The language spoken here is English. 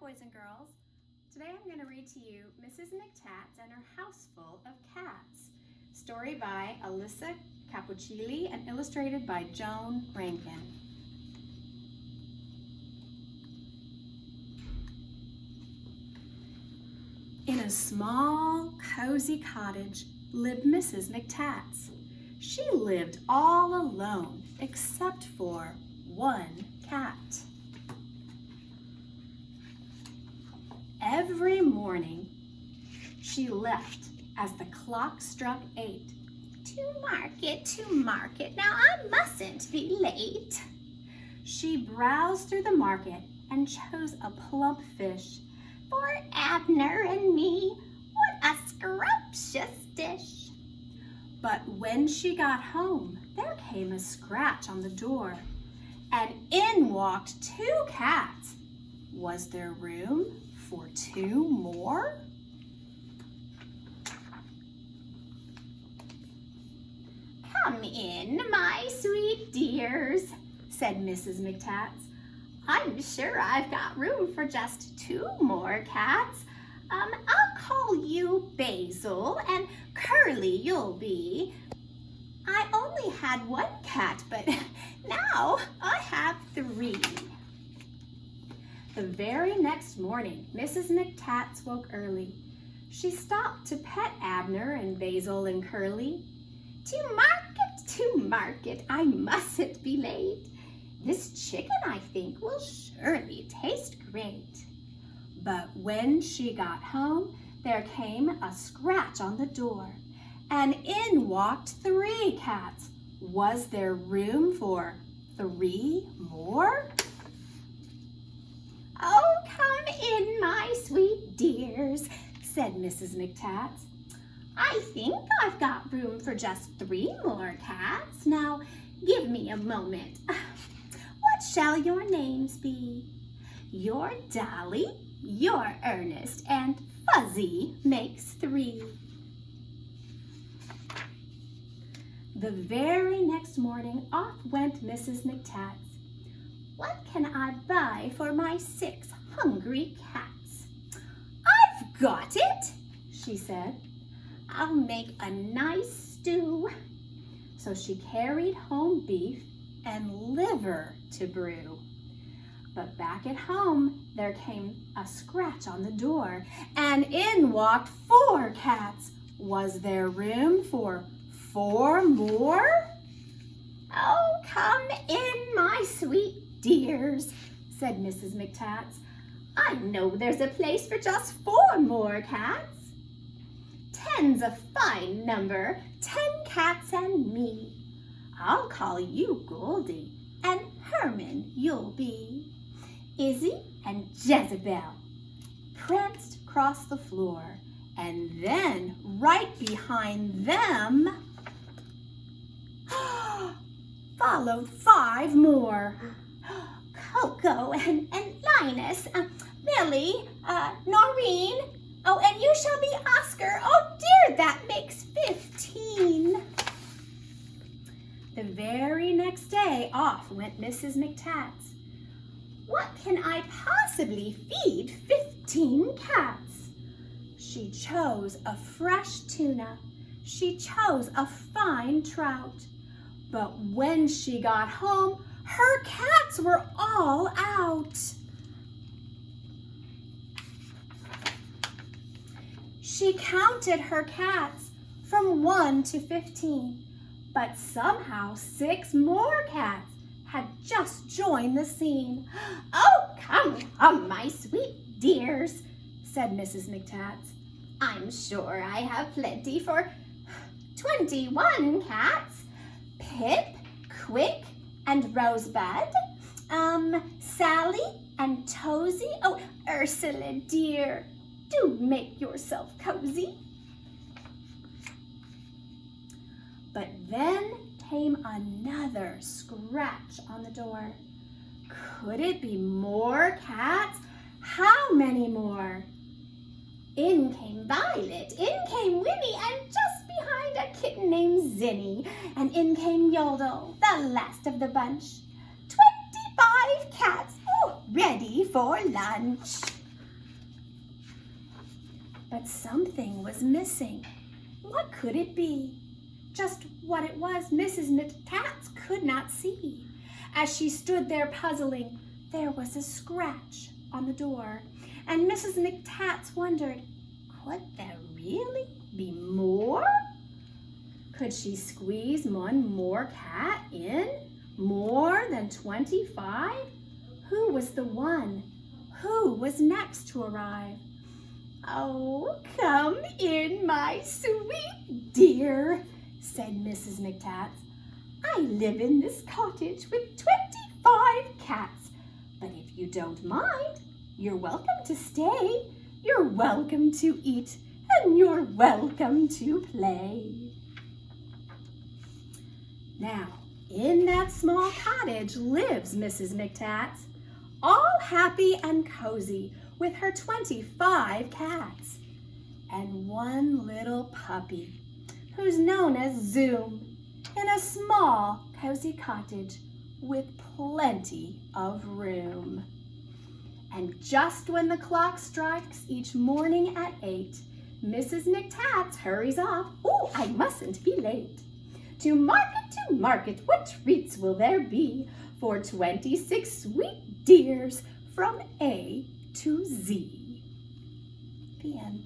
boys and girls. Today I'm going to read to you Mrs. McTats and Her Houseful of Cats. Story by Alyssa Capucilli and illustrated by Joan Rankin. In a small, cozy cottage lived Mrs. McTats. She lived all alone except for one cat. Every morning, she left as the clock struck 8. To market, now I mustn't be late. She browsed through the market and chose a plump fish. For Abner and me, what a scrumptious dish. But when she got home, there came a scratch on the door, and in walked 2 cats. Was there room for 2 more? Come in, my sweet dears, said Mrs. McTats. I'm sure I've got room for just 2 more cats. I'll call you Basil, and Curly you'll be. I only had 1 cat, but now I have 3. The very next morning, Mrs. McTats woke early. She stopped to pet Abner and Basil and Curly. To market, I mustn't be late. This chicken, I think, will surely taste great. But when she got home, there came a scratch on the door, and in walked 3 cats. Was there room for 3 more? Oh, come in, my sweet dears, said Mrs. McTats. I think I've got room for just 3 more cats. Now, give me a moment. What shall your names be? You're Dolly, you're Ernest, and Fuzzy makes 3. The very next morning, off went Mrs. McTats. What can I buy for my 6 hungry cats? I've got it, she said. I'll make a nice stew. So she carried home beef and liver to brew. But back at home, there came a scratch on the door, and in walked 4 cats. Was there room for 4 more? Oh, come in, my sweet dears, said Mrs. McTats. I know there's a place for just 4 more cats. 10's a fine number, 10 cats and me. I'll call you Goldie, and Herman you'll be. Izzy and Jezebel pranced across the floor, and then right behind them followed 5 more. Coco and Linus, Millie, Noreen, oh, and you shall be Oscar. Oh dear, that makes 15. The very next day, off went Mrs. McTats. What can I possibly feed 15 cats? She chose a fresh tuna. She chose a fine trout. But when she got home, her cats were all out. She counted her cats from 1 to 15, but somehow 6 more cats had just joined the scene. Oh, come, my sweet dears, said Mrs. McTats. I'm sure I have plenty for 21 cats. Pip, Quick, and Rosebud, Sally and Tozy. Oh, Ursula, dear, do make yourself cozy. But then came another scratch on the door. Could it be more cats? How many more? In came Violet, in came Winnie, and just behind a kitten named Zinny. And in came Yodel, the last of the bunch. 25 cats, ready for lunch. but something was missing. What could it be? Just what it was, Mrs. McTats could not see. As she stood there puzzling, there was a scratch on the door, and Mrs. McTats wondered, could there really be more? Could she squeeze one more cat in? More than 25? Who was the one? Who was next to arrive? Oh, come in, my sweet dear, said Mrs. McTats. I live in this cottage with 25 cats, but if you don't mind, you're welcome to stay. You're welcome to eat, and you're welcome to play. Now, in that small cottage lives Mrs. McTats, all happy and cozy with her 25 cats, and one little puppy who's known as Zoom, in a small, cozy cottage with plenty of room. And just when the clock strikes each morning at 8, Mrs. McTats hurries off. Oh, I mustn't be late. To market, what treats will there be for 26 sweet dears from A to Z? The end.